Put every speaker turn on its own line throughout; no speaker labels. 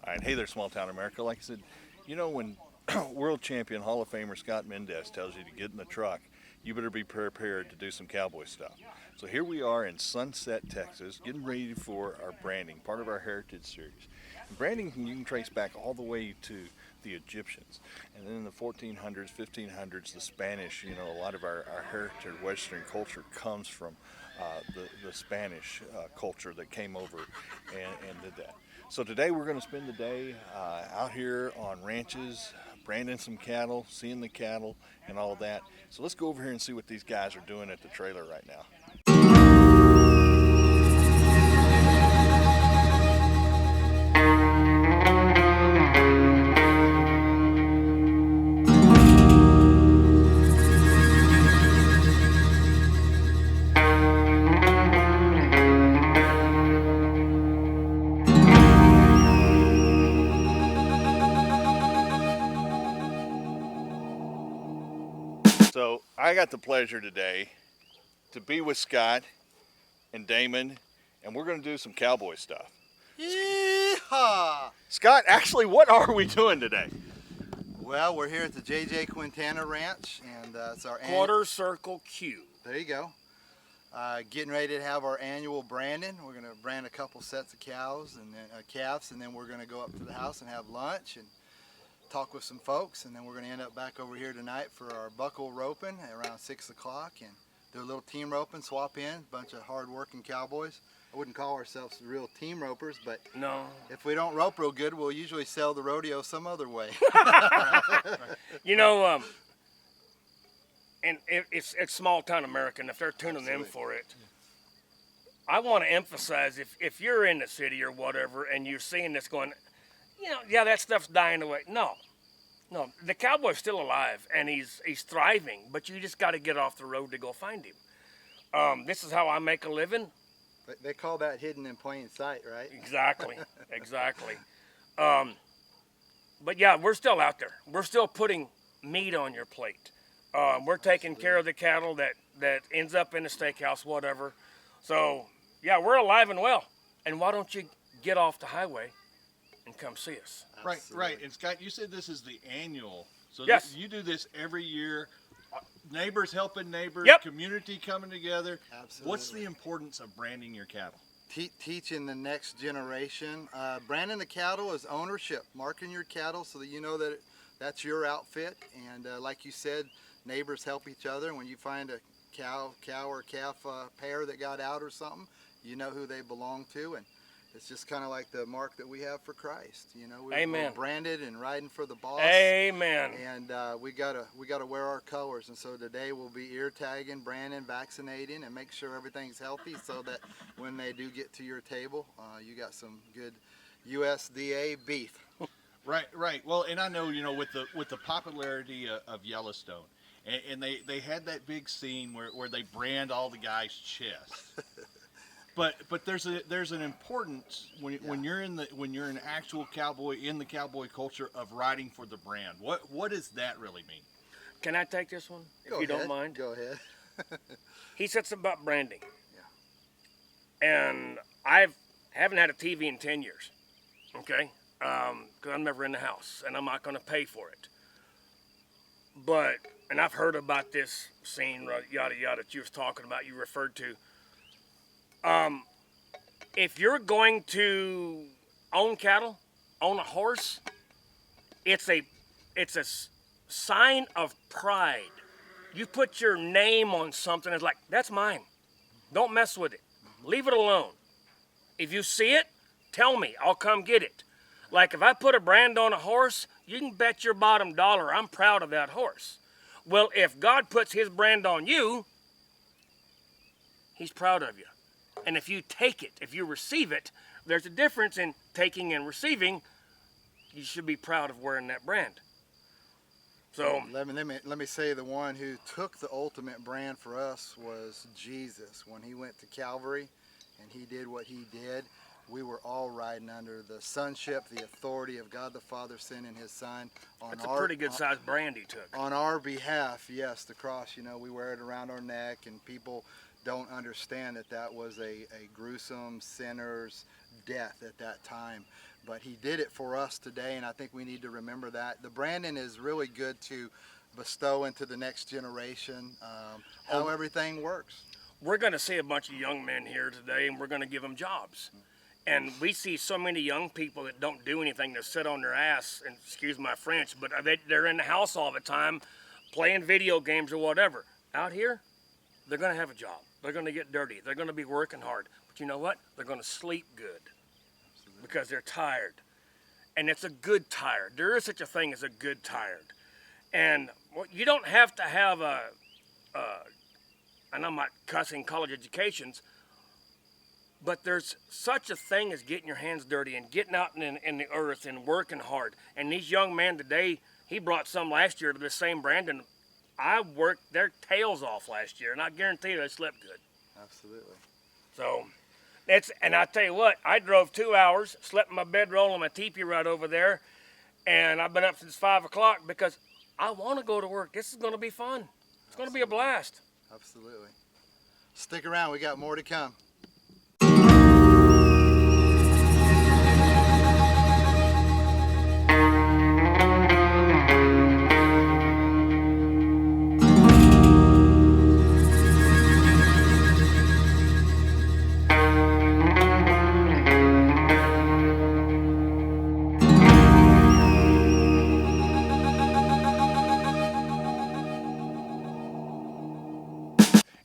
All right, hey there, small town America. Like I said, you know when world champion Hall of Famer Scott Mendes tells you to get in the truck, you better be prepared to do some cowboy stuff. So here we are in Sunset, Texas, getting ready for our branding, part of our heritage series. And branding you can trace back all the way to the Egyptians, and then in the 1400s, 1500s, the Spanish. You know, a lot of our heritage Western culture comes from the Spanish culture that came over and did that. So today we're going to spend the day out here on ranches, branding some cattle, seeing the cattle, and all of that. So let's go over here and see what these guys are doing at the trailer right now. So I got the pleasure today to be with Scott and Damon, and we're going to do some cowboy stuff.
Yeehaw!
Scott, actually, what are we doing today?
Well, we're here at the J.J. Quintana Ranch, and it's our
Quarter circle Q.
There you go. Getting ready to have our annual branding. We're going to brand a couple sets of cows and then calves, and then we're going to go up to the house and have lunch and talk with some folks, and then we're going to end up back over here tonight for our buckle roping at around 6 o'clock and do a little team roping, swap in, a bunch of hard-working cowboys. I wouldn't call ourselves real team ropers, but
No.
if we don't rope real good, we'll usually sell the rodeo some other way.
You know, and it's small town America, and if they're tuning in for it, I want to emphasize if you're in the city or whatever and you're seeing this going, you know, yeah, that stuff's dying away. No, the cowboy's still alive and he's thriving, but you just got to get off the road to go find him. This is how I make a living.
They call that hidden in plain sight, right?
Exactly. But yeah, we're still out there. We're still putting meat on your plate. We're taking care of the cattle that ends up in the steakhouse, whatever. So yeah, we're alive and well. And why don't you get off the highway and come see us?
Right. And Scott, you said this is the annual. So
Yes.
you do this every year. Neighbors helping neighbors,
Yep.
community coming together.
Absolutely.
What's the importance of branding your cattle?
Teaching the next generation. Branding the cattle is ownership. Marking your cattle so that you know that that's your outfit. And like you said, neighbors help each other. When you find a cow or calf pair that got out or something, you know who they belong to. And it's just kind of like the mark that we have for Christ. You know, we're branded and riding for the boss.
Amen.
And we gotta wear our colors. And so today we'll be ear tagging, branding, vaccinating, and make sure everything's healthy so that when they do get to your table, you got some good USDA beef.
Right. Well, and I know, you know, with the popularity of Yellowstone, and they had that big scene where they brand all the guys' chests. But there's an importance when you're an actual cowboy in the cowboy culture of riding for the brand. What does that really mean?
Can I take this one, if you don't mind?
Go ahead.
He said something about branding.
Yeah.
And I haven't had a TV in 10 years, okay? Because I'm never in the house, and I'm not going to pay for it. But, and I've heard about this scene, yada, yada, that you was talking about, you referred to. If you're going to own cattle, own a horse, it's a sign of pride. You put your name on something, it's like, that's mine. Don't mess with it. Leave it alone. If you see it, tell me. I'll come get it. Like if I put a brand on a horse, you can bet your bottom dollar I'm proud of that horse. Well, if God puts his brand on you, he's proud of you. And if you take it, if you receive it, there's a difference in taking and receiving. You should be proud of wearing that brand. So
let me say the one who took the ultimate brand for us was Jesus. When he went to Calvary and he did what he did, we were all riding under the sonship, the authority of God the Father sending his son on
that's a pretty good sized brand he took.
On our behalf, yes, the cross, you know, we wear it around our neck, and people don't understand that was a gruesome sinner's death at that time. but he did it for us today, and I think we need to remember that. The branding is really good to bestow into the next generation how everything works.
We're going to see a bunch of young men here today, and we're going to give them jobs. And we see so many young people that don't do anything. They sit on their ass, and excuse my French, but they're in the house all the time playing video games or whatever. Out here, they're going to have a job. They're going to get dirty. They're going to be working hard. But you know what? They're going to sleep good because they're tired. And it's a good tired. There is such a thing as a good tired. And you don't have to have and I'm not cussing college educations, but there's such a thing as getting your hands dirty and getting out in the earth and working hard. And these young men today, he brought some last year to the same brand, and I worked their tails off last year, and I guarantee you they slept good.
Absolutely.
So, and I tell you what, I drove 2 hours, slept in my bedroll on my teepee right over there, and I've been up since 5 o'clock because I want to go to work. This is going to be fun. It's going to be a blast.
Absolutely. Stick around, we got more to come.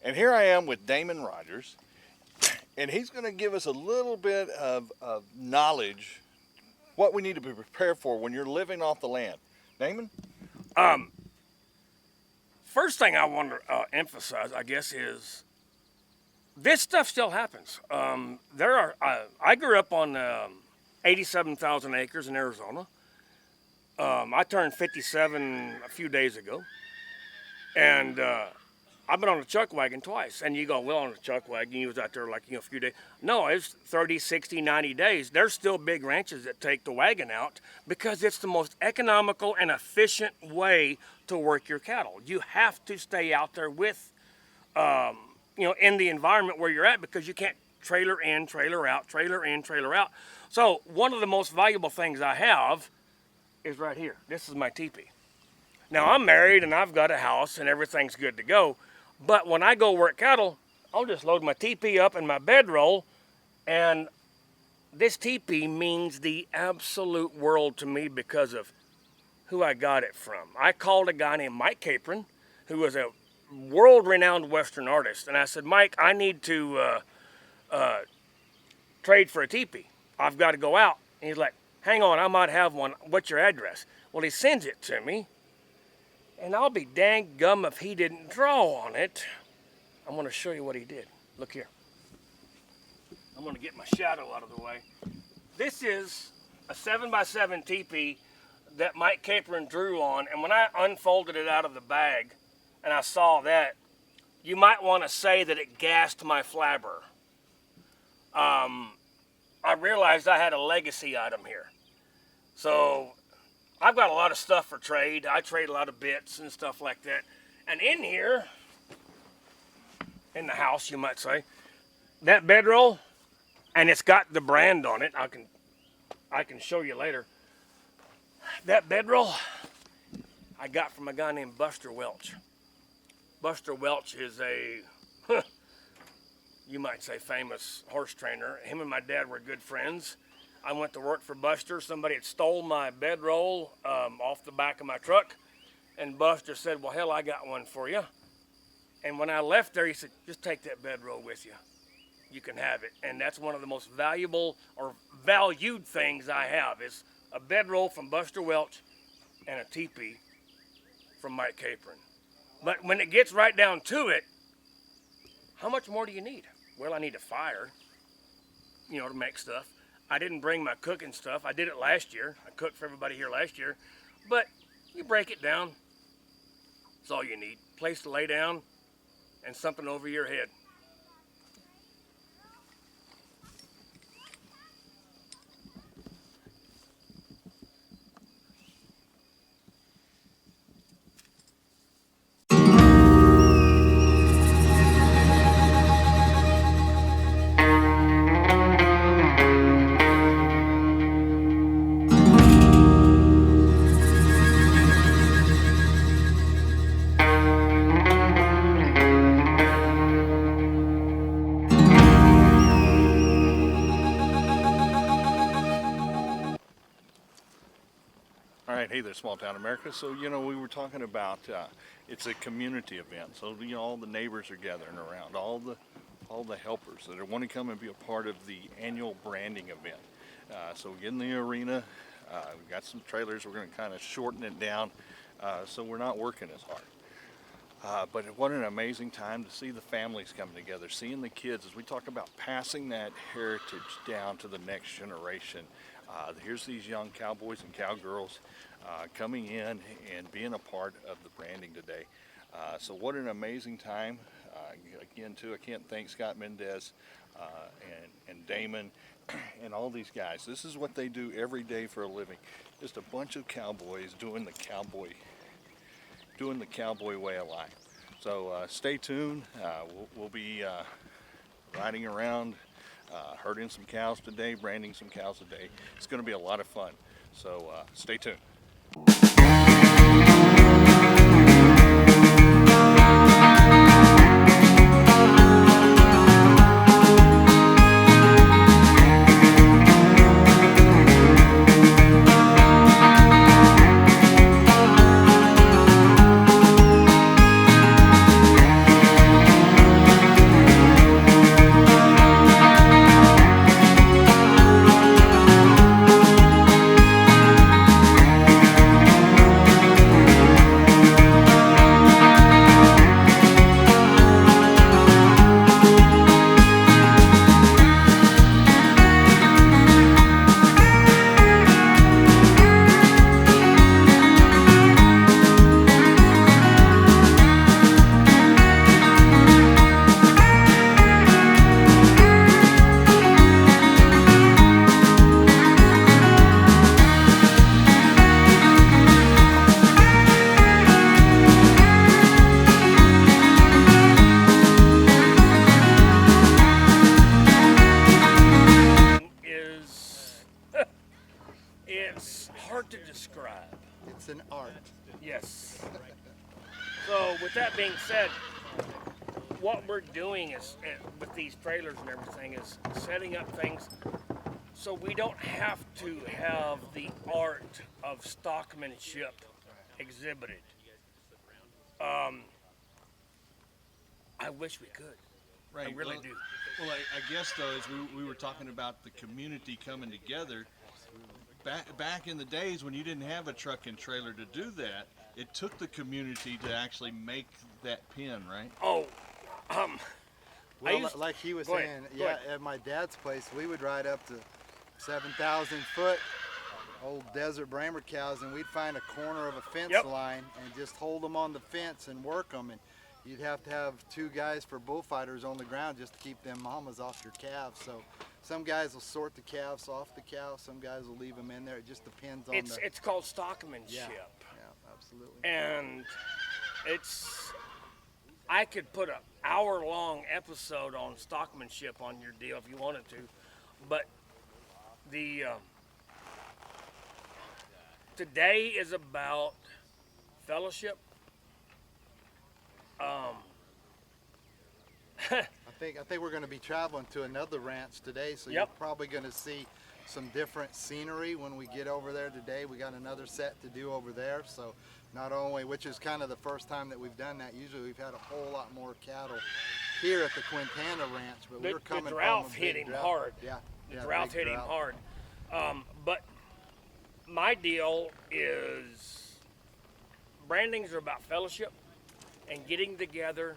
And here I am with Damon Rogers, and he's going to give us a little bit of knowledge, what we need to be prepared for when you're living off the land. Damon?
First thing I want to emphasize, I guess, is this stuff still happens. I grew up on 87,000 acres in Arizona. I turned 57 a few days ago, and I've been on a chuck wagon twice. And you go, well, on a chuck wagon, you was out there like, a few days. No, it's 30, 60, 90 days. There's still big ranches that take the wagon out because it's the most economical and efficient way to work your cattle. You have to stay out there with, in the environment where you're at because you can't trailer in, trailer out, trailer in, trailer out. So one of the most valuable things I have is right here. This is my teepee. Now, I'm married and I've got a house and everything's good to go. But when I go work cattle, I'll just load my teepee up in my bedroll, and this teepee means the absolute world to me because of who I got it from. I called a guy named Mike Capron, who was a world-renowned Western artist, and I said, Mike, I need to trade for a teepee. I've got to go out. And he's like, hang on, I might have one. What's your address? Well, he sends it to me. And I'll be dang gum if he didn't draw on it. I'm going to show you what he did. Look here. I'm going to get my shadow out of the way. This is a 7x7 teepee that Mike Capron drew on. And when I unfolded it out of the bag and I saw that, you might want to say that it gassed my flabber. I realized I had a legacy item here. So I've got a lot of stuff for trade. I trade a lot of bits and stuff like that. And in here, in the house, you might say, that bedroll, and it's got the brand on it. I can show you later. That bedroll I got from a guy named Buster Welch. Buster Welch is a, you might say, famous horse trainer. Him and my dad were good friends. I went to work for Buster. Somebody had stole my bedroll off the back of my truck. And Buster said, well, hell, I got one for you. And when I left there, he said, just take that bedroll with you. You can have it. And that's one of the most valuable or valued things I have is a bedroll from Buster Welch and a teepee from Mike Capron. But when it gets right down to it, how much more do you need? Well, I need a fire, to make stuff. I didn't bring my cooking stuff. I did it last year. I cooked for everybody here last year. But you break it down. That's all you need. Place to lay down and something over your head.
All right, hey there, Small Town America. So, we were talking about it's a community event. So, all the neighbors are gathering around, all the helpers that want to come and be a part of the annual branding event. So, we get in the arena. We've got some trailers. We're going to kind of shorten it down so we're not working as hard. But what an amazing time to see the families coming together, seeing the kids as we talk about passing that heritage down to the next generation. Here's these young cowboys and cowgirls coming in and being a part of the branding today. So what an amazing time. Again, too, I can't thank Scott Mendes and Damon and all these guys. This is what they do every day for a living. Just a bunch of cowboys doing the cowboy way of life. So stay tuned. We'll be riding around, herding some cows today, branding some cows today. It's going to be a lot of fun. So stay tuned.
It's hard to describe.
It's an art.
Yes. So with that being said, what we're doing is with these trailers and everything is setting up things so we don't have to have the art of stockmanship exhibited. I wish we could.
Right.
I really do.
Well, I guess though, as we were talking about the community coming together, back in the days when you didn't have a truck and trailer to do that, it took the community to actually make that pin, right?
Oh,
Well, like he was
Go ahead,
saying,
go
yeah,
ahead.
at my dad's place, we would ride up to 7,000 foot old desert Bramer cows, and we'd find a corner of a fence
Yep.
line and just hold them on the fence and work them. And you'd have to have two guys for bullfighters on the ground just to keep them mamas off your calves. So some guys will sort the calves off the cow, some guys will leave them in there. It just depends on
it's called stockmanship.
Yeah, absolutely.
And I could put an hour-long episode on stockmanship on your deal if you wanted to, but today is about fellowship.
I think we're going to be traveling to another ranch today, so you're
Yep.
probably going to see some different scenery when we get over there today. We got another set to do over there, so not only, which is kind of the first time that we've done that. Usually we've had a whole lot more cattle here at the Quintana Ranch, but we're coming
The
from
drought
a
hit
big
him
drought.
hard.
Yeah,
The
yeah,
drought
big
hit him
drought.
hard. But my deal is brandings are about fellowship and getting together.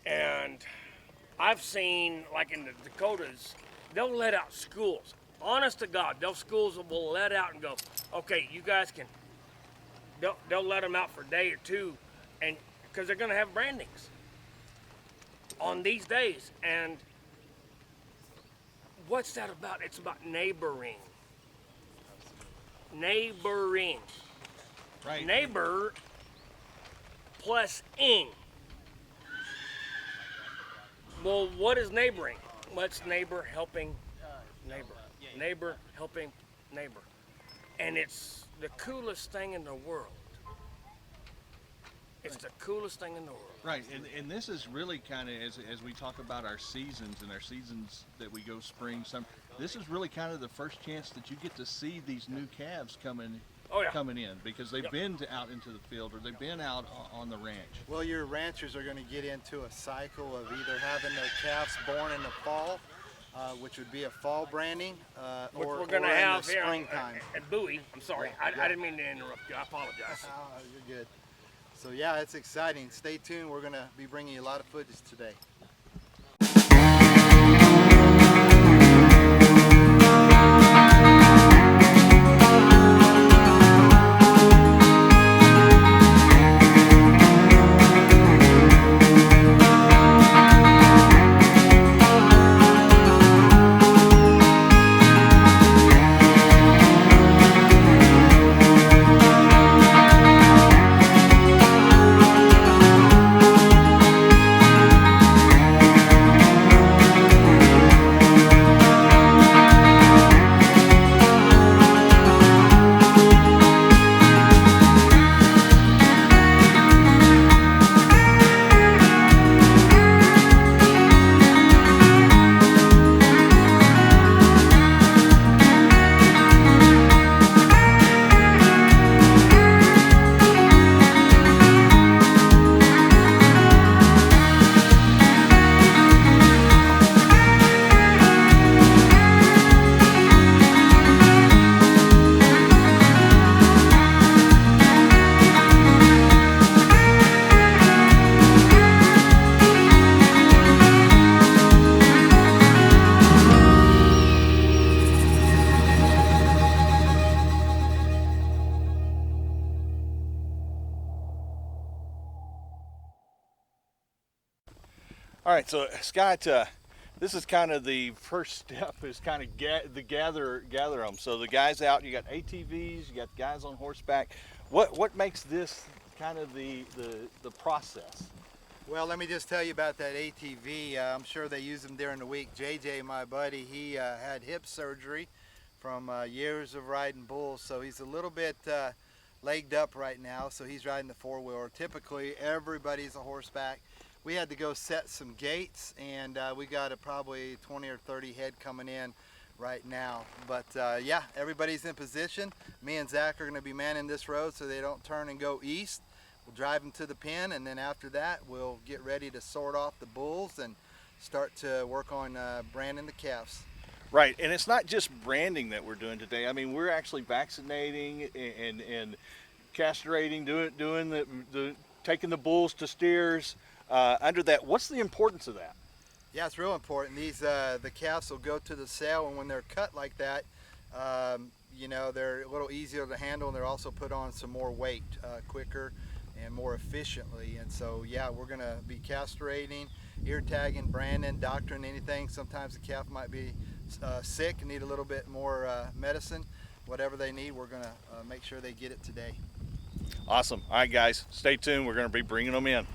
And I've seen, like in the Dakotas, they'll let out schools. Honest to God, those schools will let out and go, okay, you guys can, they'll let them out for a day or two, and because they're going to have brandings on these days. And what's that about? It's about neighboring. Neighboring.
Right.
Neighbor plus ing. Well, what is neighboring? What's neighbor helping neighbor? Neighbor helping neighbor. And it's the coolest thing in the world. It's the coolest thing in the world.
Right, and this is really kind of, as we talk about our seasons and our seasons that we go spring, summer, this is really kind of the first chance that you get to see these new calves coming
Oh, yeah.
coming in, because they've
Yep.
been out into the field, or they've been out on the ranch.
Well, your ranchers are going to get into a cycle of either having their calves born in the fall, which would be a fall branding,
Which
or
we're going to
in
have
the
here
springtime.
at Bowie. I'm sorry.
Yeah,
I didn't mean to interrupt you. I apologize.
Oh, you're good. So yeah, it's exciting. Stay tuned. We're going to be bringing you a lot of footage today.
All right, so Scott, this is kind of the first step, is kind of gather them. So the guys out, you got ATVs, you got guys on horseback. What makes this kind of the process?
Well, let me just tell you about that ATV. I'm sure they use them during the week. JJ, my buddy, he had hip surgery from years of riding bulls, so he's a little bit legged up right now, so he's riding the four-wheeler. Typically, everybody's a horseback. We had to go set some gates, and we got probably 20 or 30 head coming in right now. But yeah, everybody's in position. Me and Zach are going to be manning this road so they don't turn and go east. We'll drive them to the pen, and then after that, we'll get ready to sort off the bulls and start to work on branding the calves.
Right, and it's not just branding that we're doing today. I mean, we're actually vaccinating and castrating, doing the taking the bulls to steers. Under that, what's the importance of that?
Yeah, it's real important. These the calves will go to the sale, and when they're cut like that, you know, they're a little easier to handle, and they're also put on some more weight quicker and more efficiently. And so, yeah, we're going to be castrating, ear tagging, branding, doctoring, anything. Sometimes the calf might be sick and need a little bit more medicine. Whatever they need, we're going to make sure they get it today.
Awesome. All right, guys, stay tuned. We're going to be bringing them in.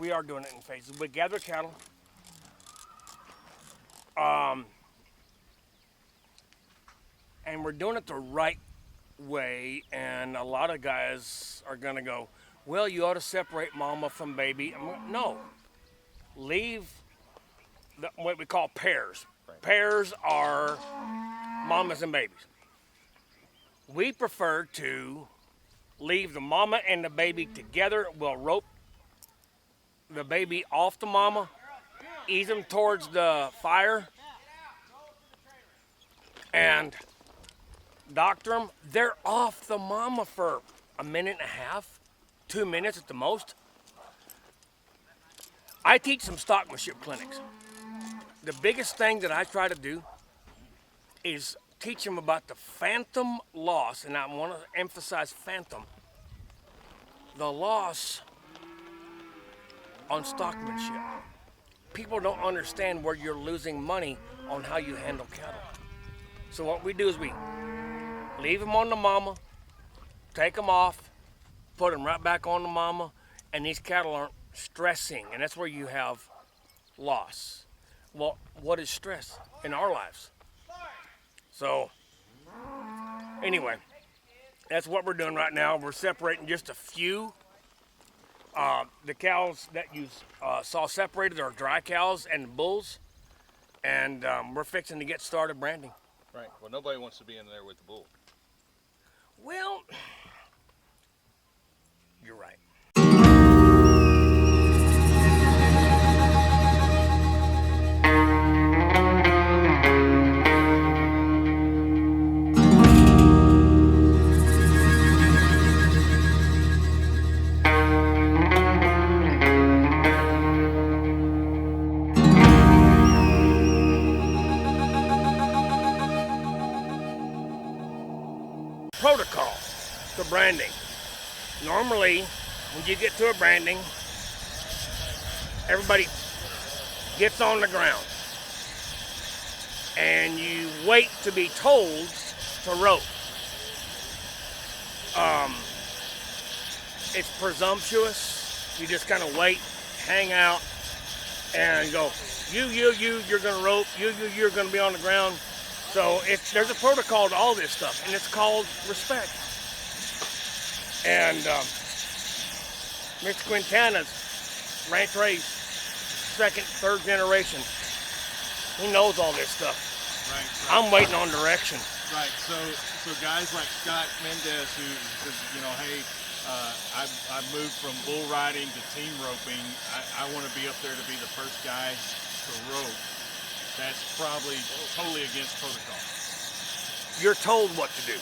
we are doing it in phases. We gather cattle. And we're doing it the right way. And a lot of guys are going to go, well, you ought to separate mama from baby. I'm like, no. Leave what we call pairs. Pairs are mamas and babies. We prefer to leave the mama and the baby together. We'll rope the baby off the mama, ease them towards the fire, and doctor them. They're off the mama for a minute and a half, 2 minutes at the most. I teach some stockmanship clinics. The biggest thing that I try to do is teach them about the phantom loss, and I want to emphasize phantom. The loss on stockmanship. People don't understand where you're losing money on how you handle cattle. So what we do is we leave them on the mama, take them off, put them right back on the mama, and these cattle aren't stressing, and that's where you have loss. Well, what is stress in our lives? So, anyway, that's what we're doing right now. We're separating just a few. The cows that you saw separated are dry cows and bulls, and we're fixing to get started branding.
Right. Well, nobody wants to be in there with the bull.
Well, you're right. Protocol to branding. Normally, when you get to a branding, everybody gets on the ground and you wait to be told to rope. It's presumptuous. You just kind of wait, hang out, and go, you're gonna rope, you're gonna be on the ground. So there's a protocol to all this stuff, and it's called respect. And Mr. Quintana's ranch raised, second, third generation. He knows all this stuff.
Right.
I'm waiting on direction.
Right. So guys like Scott Mendes, who says, hey, I've moved from bull riding to team roping. I want to be up there to be the first guy to rope. That's probably totally against protocol.
You're told what to do.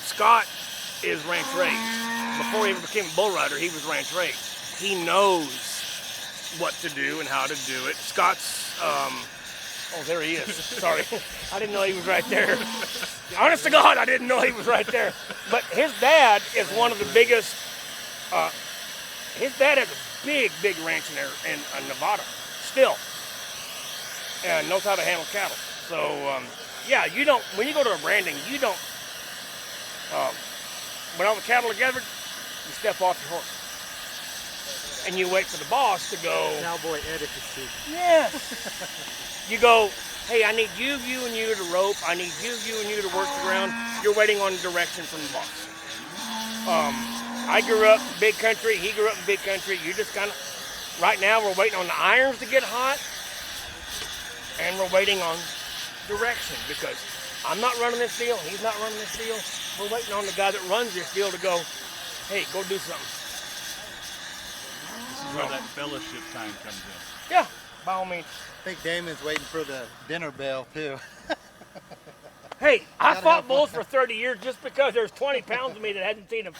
Scott is ranch raised. Before he ever became a bull rider, he was ranch raised. He knows what to do and how to do it. Scott's, oh, there he is. Sorry. I didn't know he was right there. Honest to God, I didn't know he was right there. But his dad is one of the biggest, his dad has a big ranch in Nevada, still. And knows how to handle cattle. So, yeah, when you go to a branding, you don't, when all the cattle are gathered, you step off your horse. And you wait for the boss to go.
Cowboy etiquette.
Yes. You go, hey, I need you, and you to rope. I need you, and you to work the ground. You're waiting on direction from the boss. I grew up in big country. He grew up in big country. You just kind of, right now we're waiting on the irons to get hot. And we're waiting on direction because I'm not running this deal. He's not running this deal. We're waiting on the guy that runs this deal to go, hey, go do something.
This is where that fellowship time comes in.
Yeah, by all means.
I think Damon's waiting for the dinner bell too.
Hey, I fought bulls for 30 years just because there's 20 pounds of me that hadn't seen them.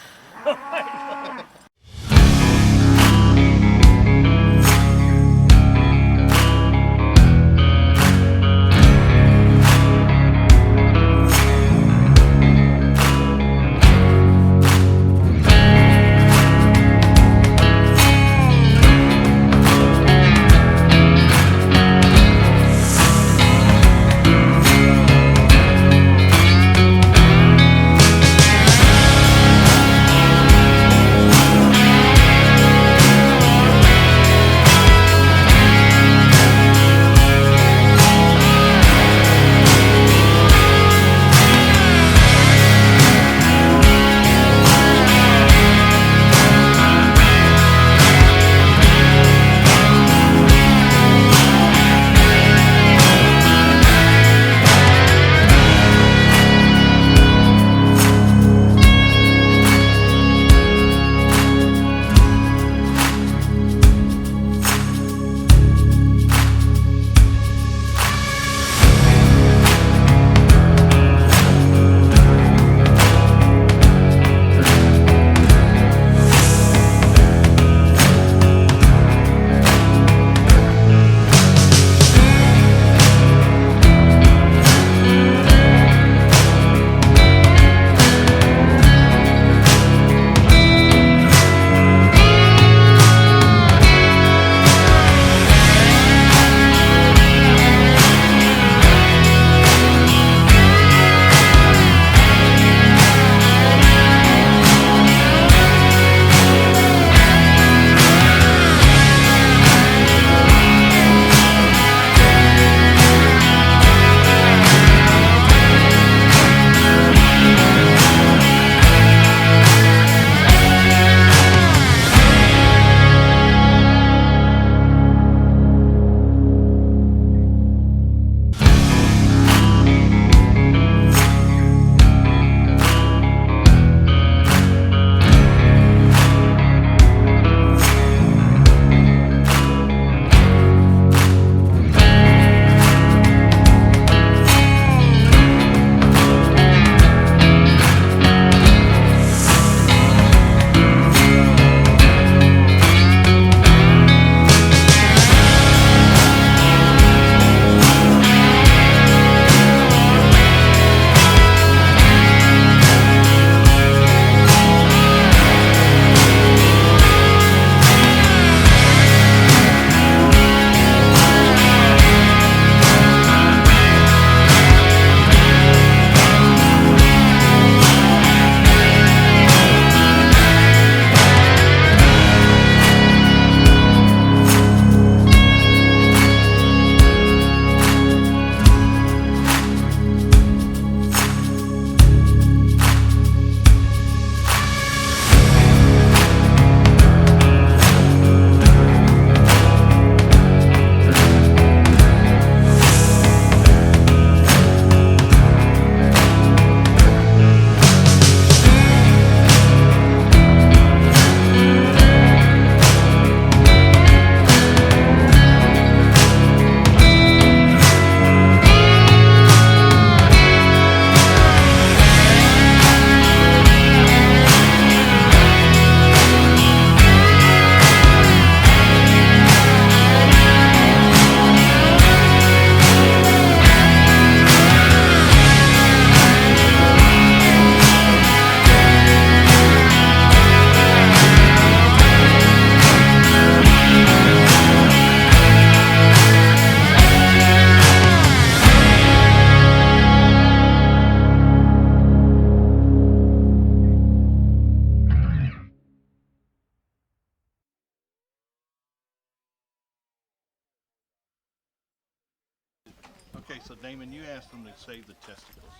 Okay, so Damon, you asked them to save the testicles.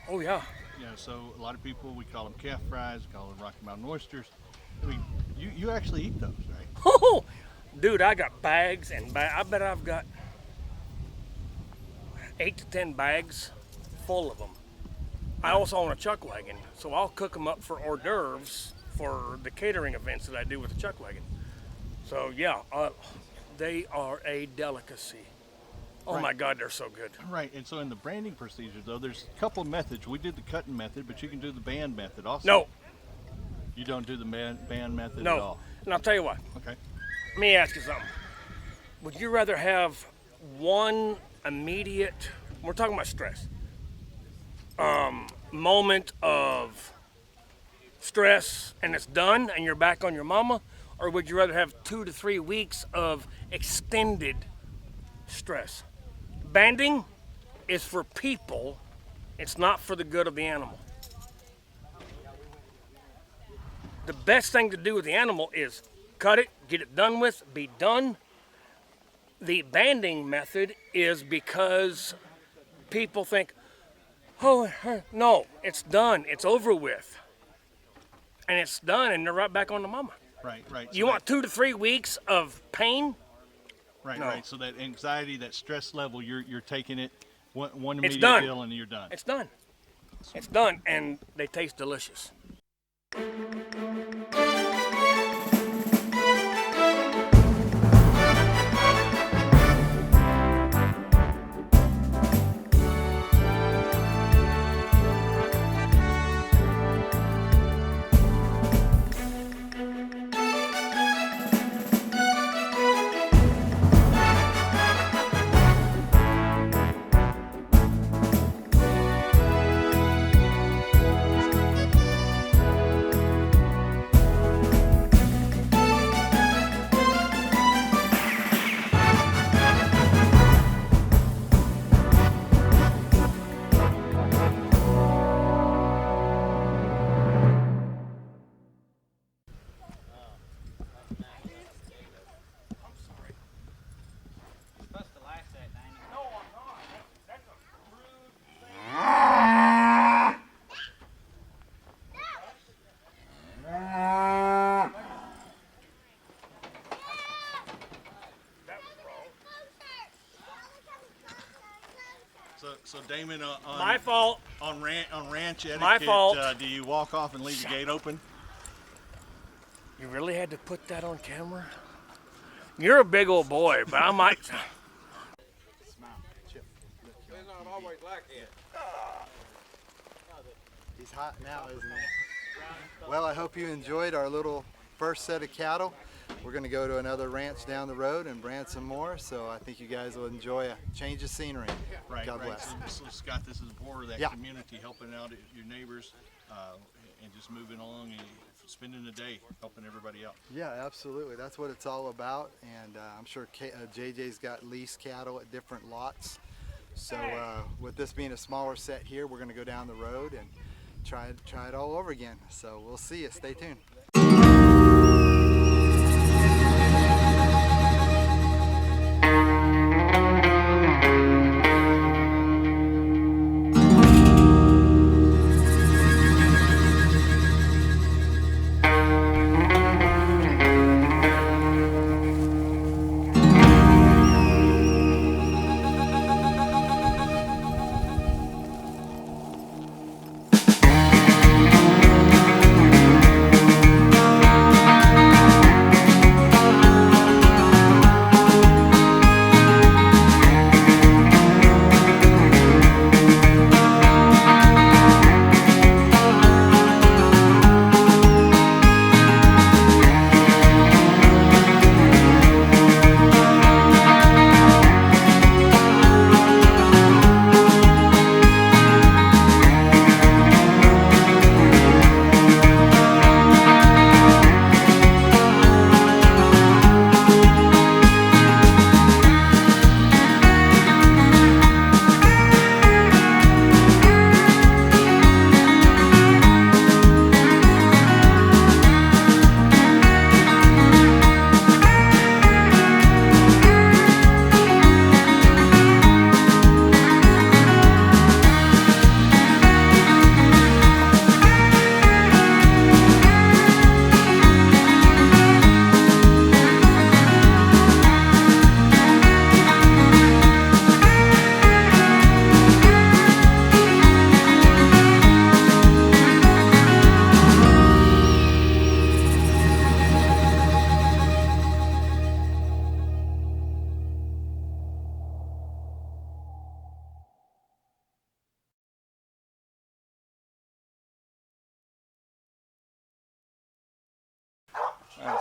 Oh yeah.
You know, so a lot of people, we call them calf fries, we call them Rocky Mountain oysters. I mean, you actually eat those, right?
Oh, dude, I got bags and I bet I've got 8 to 10 bags full of them. I also own a chuck wagon, so I'll cook them up for hors d'oeuvres for the catering events that I do with the chuck wagon. So yeah, they are a delicacy. Oh my God, they're so good.
Right, and so in the branding procedure, though, there's a couple of methods. We did the cutting method, but you can do the band method also.
No,
You don't do the band method at
no.
all.
And I'll tell you what,
Okay.
let me ask you something. Would you rather have one immediate, we're talking about stress, moment of stress and it's done and you're back on your mama? Or would you rather have 2 to 3 weeks of extended stress? Banding is for people, it's not for the good of the animal. The best thing to do with the animal is cut it, get it done with, be done. The banding method is because people think, oh, no, it's done, it's over with. And it's done, and they're right back on the mama.
Right, right.
You want 2 to 3 weeks of pain?
Right,
No.
right. So that anxiety, that stress level, you're taking it one
It's
immediate
done.
deal and you're done.
It's done. It's done, and they taste delicious.
So Damon,
My fault.
on ranch etiquette,
My fault.
Do you walk off and leave the gate open?
You really had to put that on camera? You're a big old boy, but I might.
Smile, Chip.
It's not always like that.
He's hot now, isn't he? Well, I hope you enjoyed our little first set of cattle. We're going to go to another ranch down the road and brand some more, so I think you guys will enjoy a change of scenery.
Right,
God
right.
bless.
So Scott, this is more of that
Yeah.
community helping out your neighbors and just moving along and spending the day helping everybody out.
Yeah, absolutely. That's what it's all about, and I'm sure JJ's got leased cattle at different lots. So with this being a smaller set here, we're going to go down the road and try it all over again. So we'll see you. Stay tuned.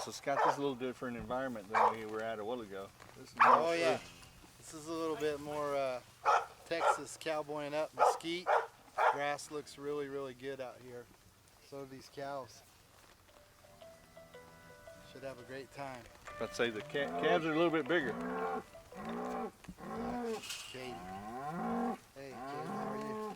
So Scott, this is a little different environment than we were at a while ago. This is
Oh yeah, this is a little bit more Texas cowboying up mesquite. Grass looks really, really good out here. So do these cows. Should have a great time.
I'd say the calves are a little bit bigger.
Katie. Hey, Katie, how are you?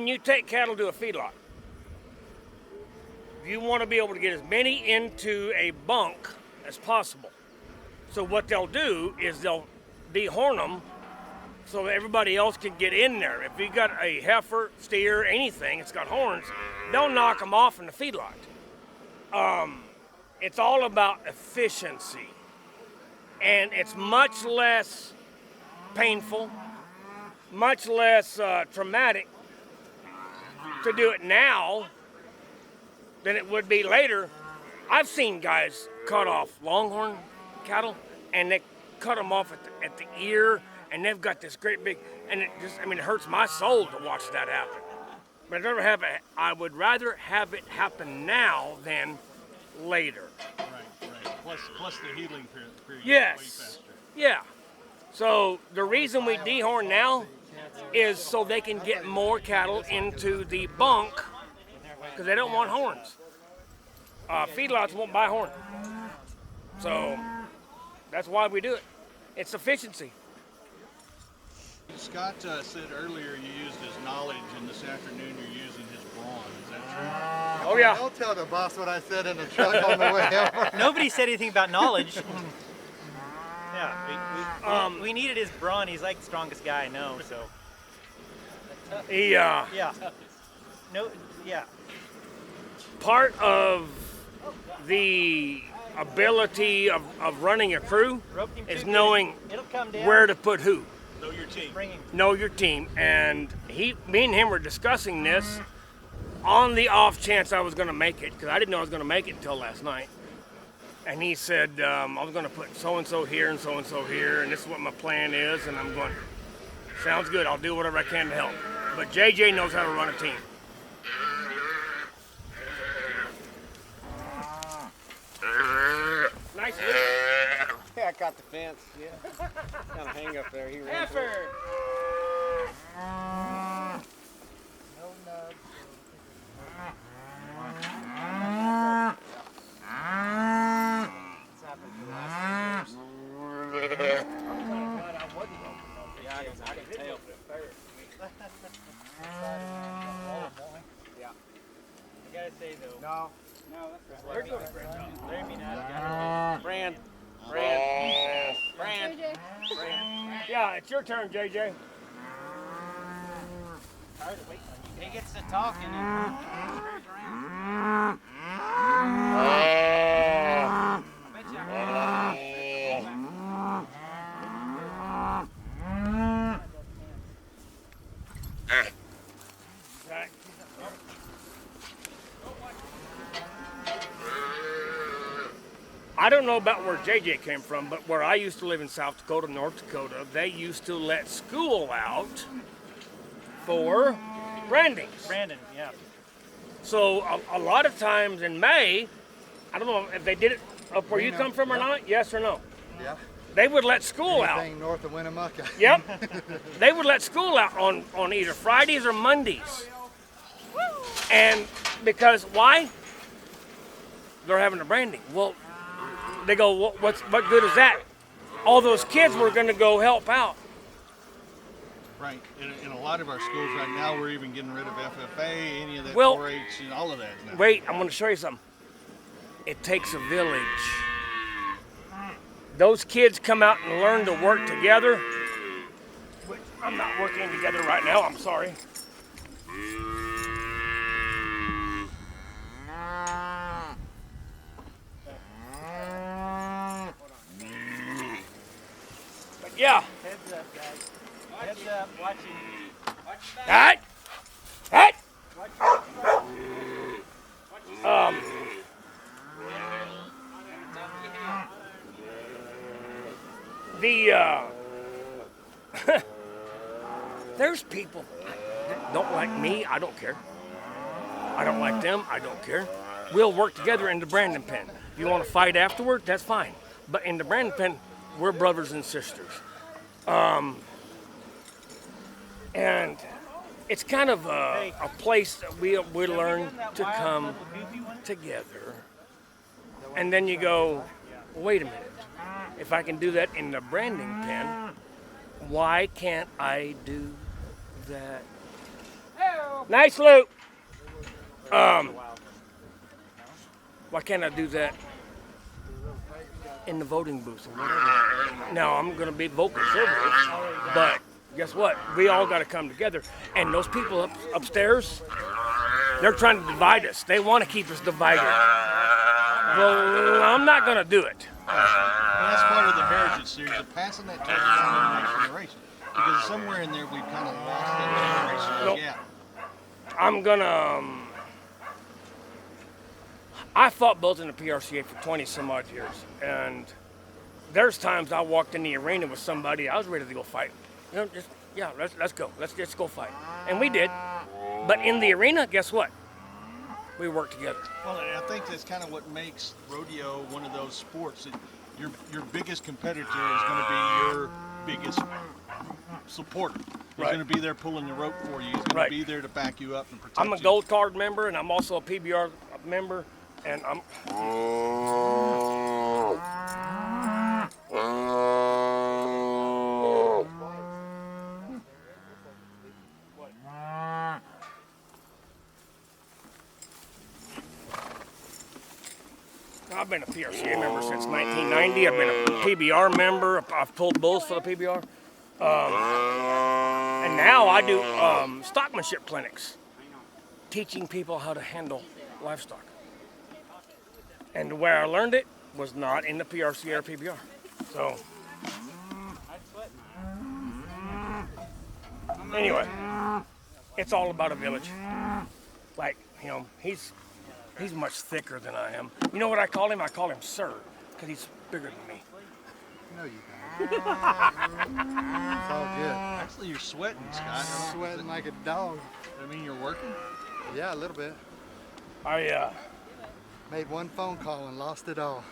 you take cattle to a feedlot, you want to be able to get as many into a bunk as possible. So what they'll do is they'll dehorn them so that everybody else can get in there. If you got a heifer, steer, anything, it's got horns, they'll knock them off in the feedlot. It's all about efficiency, and it's much less painful, much less traumatic to do it now than it would be later. I've seen guys cut off longhorn cattle, and they cut them off at the ear, and they've got this great big, and it just, I mean, it hurts my soul to watch that happen. But I'd rather have it, I would rather have it happen now than later.
Right. Plus the healing period is way
Yes.
faster.
Yeah. So the reason we dehorn now is so they can get more cattle into the bunk because they don't want horns. Feedlots won't buy horn. So that's why we do it. It's efficiency.
Scott said earlier you used his knowledge, and this afternoon you're using his brawn. Is that true?
Oh yeah.
Don't tell the boss what I said in the truck on the way over.
Nobody said anything about knowledge. Yeah, we needed his brawn. He's like the strongest guy I know, so.
He
Yeah. No, yeah.
part of the ability of running a crew
Roped him
is
too good.
knowing
It'll come down.
where to put who.
Know your team.
Bring him.
Know your team. And me and him were discussing this on the off chance I was going to make it, because I didn't know I was going to make it until last night. And he said, I was going to put so-and-so here and so-and-so here, and this is what my plan is. And I'm going, sounds good. I'll do whatever I can to help. But JJ knows how to run a team. Nice.
Yeah, I caught the fence. Yeah. Kind of hang up there. He ran through it. I can tell.
I gotta say though.
No, that's right.
They're doing a great job.
Larry Mendes,
Brand.
Yeah, it's your turn, JJ.
he gets to talking and screws around.
Right. I don't know about where JJ came from, but where I used to live in South Dakota, North Dakota, they used to let school out for brandings.
Brandon, yeah.
So a lot of times in May, I don't know if they did it up where you come from or not, yes or no?
Yeah.
They would let school out.
Anything north of Winnemucca.
Yep. They would let school out on either Fridays or Mondays. And because why? They're having a branding. Well, they go, what good is that? All those kids were going to go help out.
Right. In a lot of our schools right now, we're even getting rid of FFA, any of that
Well,
4-H, and all of that now.
Wait, I'm going to show you something. It takes a village. Those kids come out and learn to work together. Which I'm not working together right now, I'm sorry. But yeah.
Heads up, guys. Heads up, watching.
That. That. There's people that don't like me, I don't care. I don't like them, I don't care. We'll work together in the Brandon pen. If you want to fight afterward, that's fine. But in the Brandon pen, we're brothers and sisters. And it's kind of a place that we learn to come together. And then you go, wait a minute. If I can do that in the branding pen, why can't I do that Nice loop. Why can't I do that in the voting booth or whatever? Now, I'm going to be vote conservative, but guess what? We all got to come together. And those people upstairs, they're trying to divide us. They want to keep us divided. Well, I'm not going to do it.
And that's part of the heritage series, of passing that torch down to the next generation. Because somewhere in there, we've kind of lost that generation gap.
I'm going to... I fought both in the PRCA for 20 some odd years. And there's times I walked in the arena with somebody, I was ready to go fight. You know, let's go. Let's just go fight. And we did. But in the arena, guess what? We worked together.
Well, and I think that's kind of what makes rodeo one of those sports that your biggest competitor is going to be your biggest supporter. He's going to be there pulling the rope for you. He's going to be there to back you up and protect you.
I'm a gold card member, and I'm also a PBR member, and I'm... I've been a PRCA member since 1990. I've been a PBR member. I've pulled bulls for the PBR. And now I do stockmanship clinics, teaching people how to handle livestock. And where I learned it was not in the PRCA or PBR. So, anyway, it's all about a village. Like, you know, he's much thicker than I am. You know what I call him? I call him Sir, because he's bigger than me.
No, you don't. It's all good.
Actually, you're sweating, Scott.
Sweating like a dog.
I mean, you're working?
Yeah, a little bit.
I
Made one phone call and lost it all.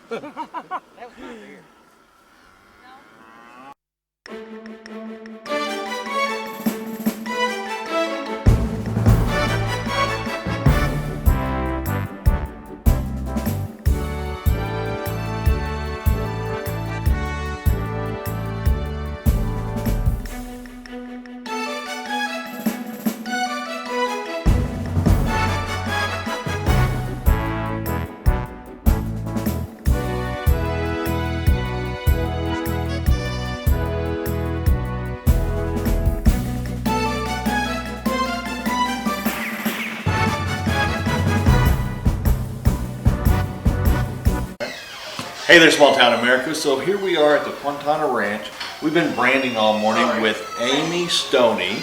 Hey there, small town America. So here we are at the Quintana Ranch. We've been branding all morning with Amy Stoney.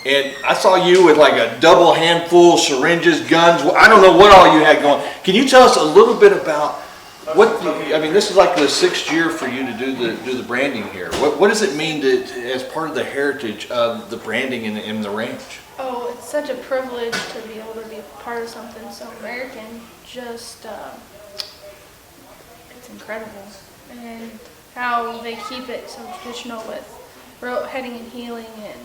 And I saw you with like a double handful, syringes, guns. I don't know what all you had going. Can you tell us a little bit about what, I mean, this is like the 6th year for you to do the branding here. What does it mean to, as part of the heritage of the branding in the ranch?
Oh, it's such a privilege to be able to be a part of something so American. Just, it's incredible. And how they keep it so traditional with rope heading and healing and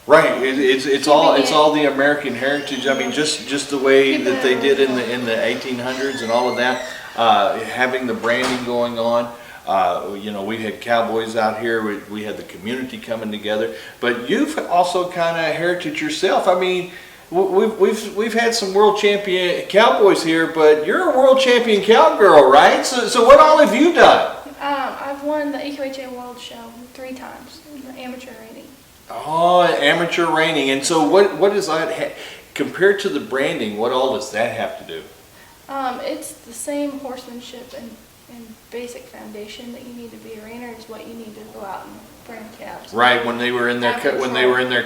right, it's all the American heritage. I mean, just the way that they did in the 1800s and all of that. Having the branding going on. You know, we had cowboys out here. We had the community coming together. But you've also kind of heritage yourself. I mean, we've had some world champion cowboys here, but you're a world champion cowgirl, right? So what all have you done?
I've won the EQHA World Show 3 times in the amateur rating.
Oh, amateur reining. And so what is that compared to the branding? What all does that have to do?
It's the same horsemanship and basic foundation that you need to be a reiner is what you need to go out and brand calves.
Right, when they were in their cut,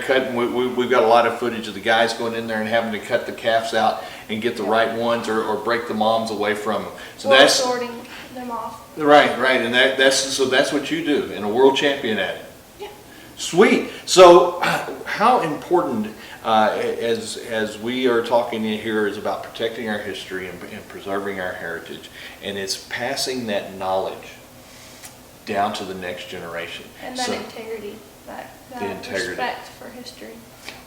cutting, we've got a lot of footage of the guys going in there and having to cut the calves out and get the right ones or break the moms away from them. So
or
that's
sorting them off.
right, and that's what you do, and a world champion at it.
Yeah.
Sweet. So, how important, as we are talking here, is about protecting our history and preserving our heritage, and it's passing that knowledge down to the next generation.
And that integrity, that
integrity.
Respect for history.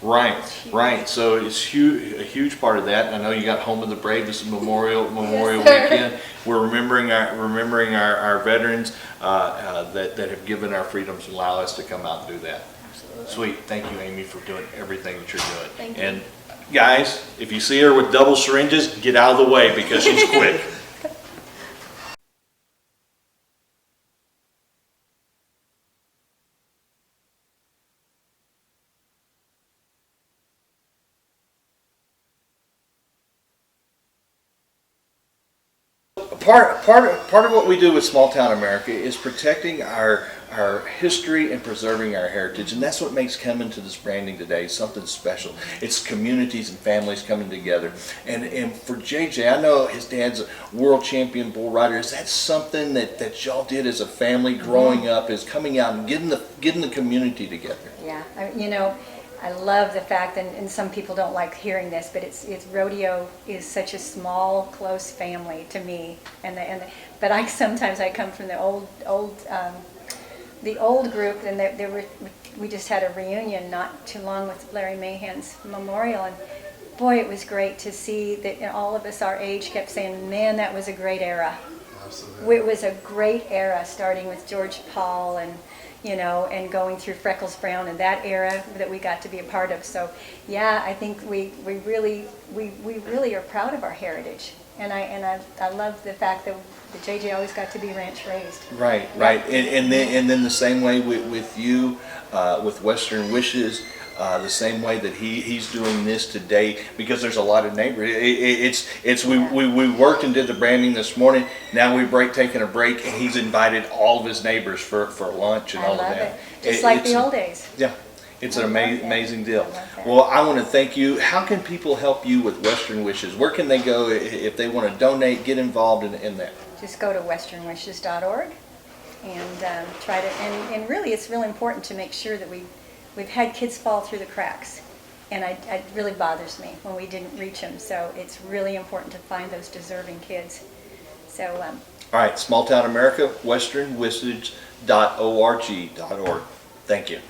Right. So it's a huge part of that. I know you got Home of the Brave. This is Memorial
Yes,
Weekend. We're remembering our veterans that have given our freedoms and allow us to come out and do that.
Absolutely.
Sweet. Thank you, Amy, for doing everything that you're doing.
Thank you.
And guys, if you see her with double syringes, get out of the way because she's quick. Part of what we do with Small Town America is protecting our history and preserving our heritage, and that's what makes coming to this branding today something special. It's communities and families coming together. And for JJ, I know his dad's a world champion bull rider. Is that something that y'all did as a family growing up? Is coming out and getting the community together?
Yeah, I love the fact, and some people don't like hearing this, but it's rodeo is such a small, close family to me. But sometimes I come from the old group, and we just had a reunion not too long with Larry Mahan's memorial, and boy, it was great to see that all of us our age kept saying, "Man, that was a great era." Absolutely. It was a great era, starting with George Paul and going through Freckles Brown and that era that we got to be a part of. So, yeah, I think we really are proud of our heritage, and I love the fact that JJ always got to be ranch raised.
Right. And then the same way with you, with Western Wishes. The same way that he's doing this today, because there's a lot of neighbors. We worked and did the branding this morning. Now taking a break, and he's invited all of his neighbors for lunch and all of that.
I love it. Just like the old days.
Yeah, it's an amazing deal.
I love that.
Well, I want to thank you. How can people help you with Western Wishes? Where can they go if they want to donate, get involved in that?
Just go to westernwishes.org and try to. And really, it's really important to make sure that we've had kids fall through the cracks, and it really bothers me when we didn't reach them. So it's really important to find those deserving kids. So.
All right, Small Town America, westernwishes.org. Thank you.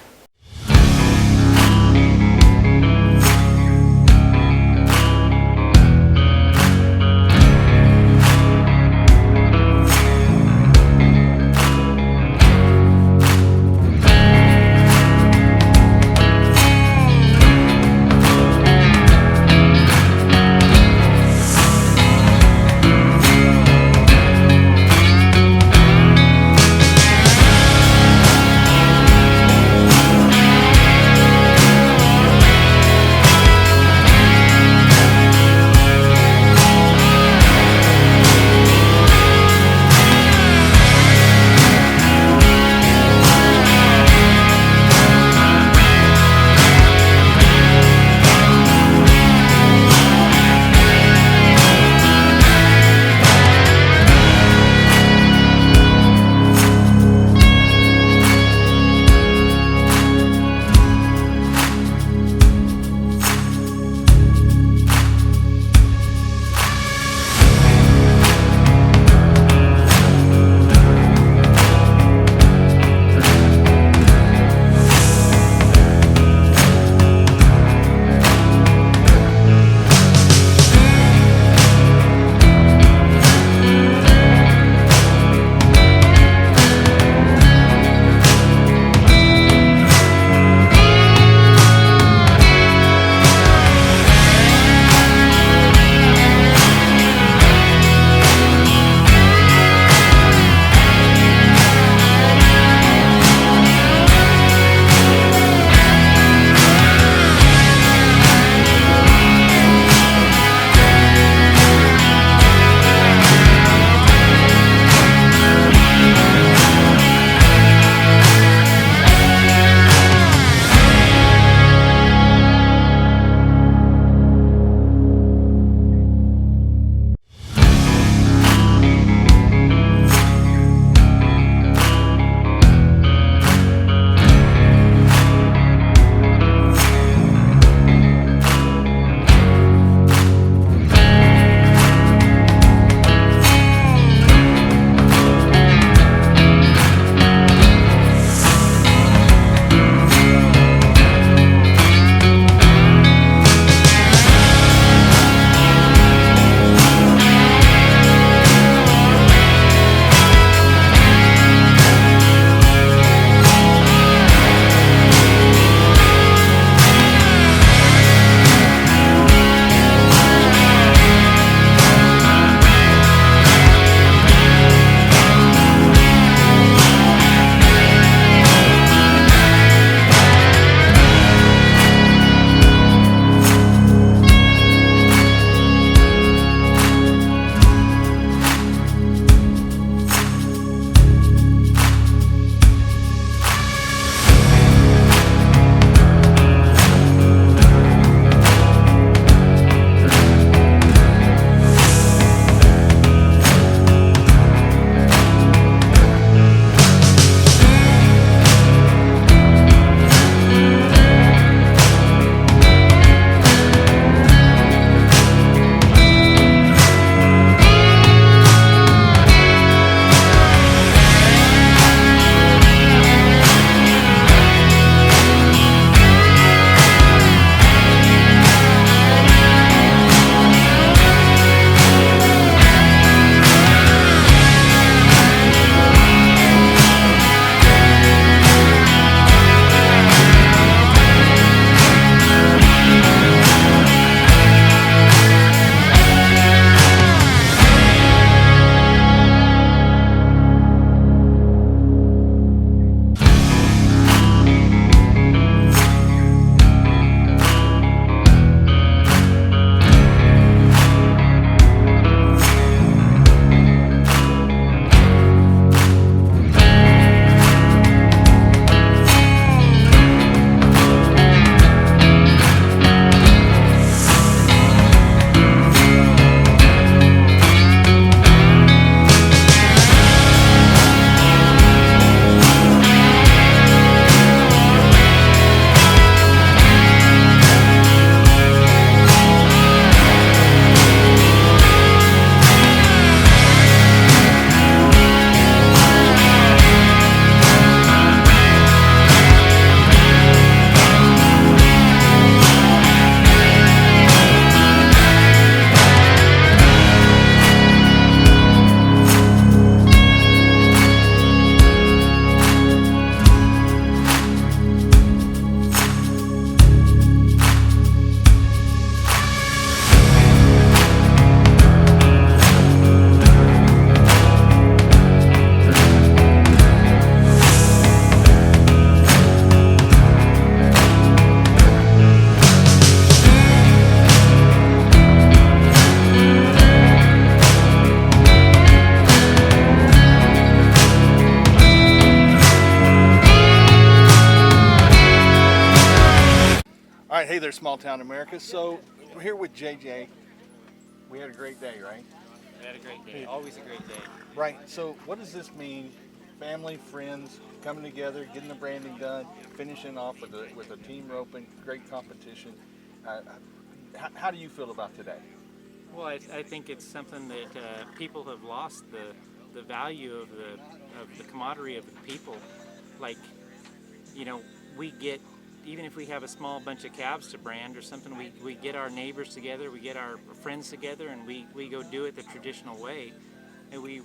there, Small Town America. So we're here with JJ. We had a great day, right?
We had a great day. Always a great day.
Right. So what does this mean? Family, friends, coming together, getting the branding done, finishing off with a team roping, great competition. How do you feel about today?
Well, I think it's something that people have lost the value of the camaraderie of the people. Like, you know, we get, even if we have a small bunch of calves to brand or something, we get our neighbors together, we get our friends together, and we go do it the traditional way. And we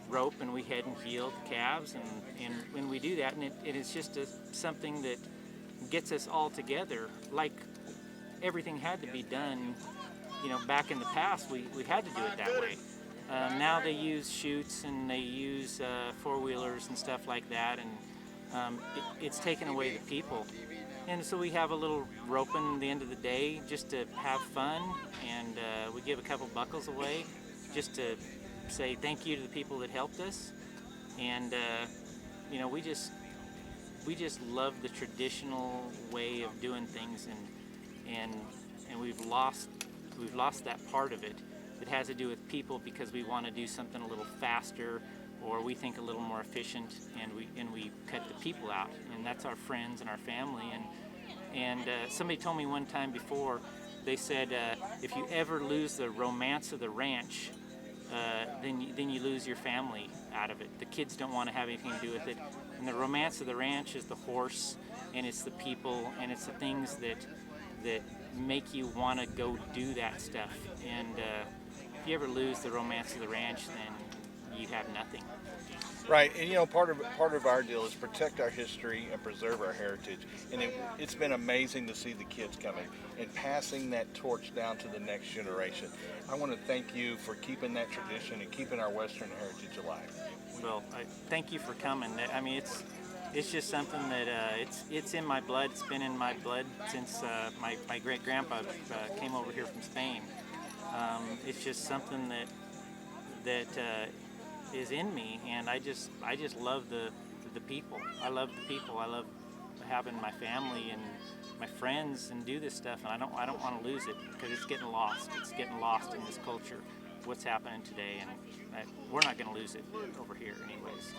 rope and we head and field calves, and when we do that, and it is just something that gets us all together. Like everything had to be done, you know, back in the past, we had to do it that way. Now they use chutes and they use four-wheelers and stuff like that, and it's taken away the people. And so we have a little roping at the end of the day just to have fun, and we give a couple buckles away just to say thank you to the people that helped us. And you know, we just love the traditional way of doing things, and we've lost that part of it. It has to do with people, because we want to do something a little faster, or we think a little more efficient, and we cut the people out, and that's our friends and our family. And somebody told me one time before, they said if you ever lose the romance of the ranch, then you lose your family out of it. The kids don't want to have anything to do with it, and the romance of the ranch is the horse, and it's the people, and it's the things that make you want to go do that stuff. And if you ever lose the romance of the ranch, then you have nothing.
Right, and you know, part of our deal is protect our history and preserve our heritage. And it's been amazing to see the kids coming and passing that torch down to the next generation. I want to thank you for keeping that tradition and keeping our Western heritage alive.
Well, thank you for coming. I mean, it's just something that it's in my blood. It's been in my blood since my great grandpa came over here from Spain. It's just something that is in me, and I just love the people. I love the people. I love having my family and my friends and do this stuff, and I don't want to lose it, because it's getting lost. It's getting lost in this culture, what's happening today, and we're not going to lose it over here anyways.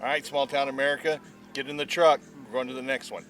All right, Small Town America, get in the truck. We're going to the next one.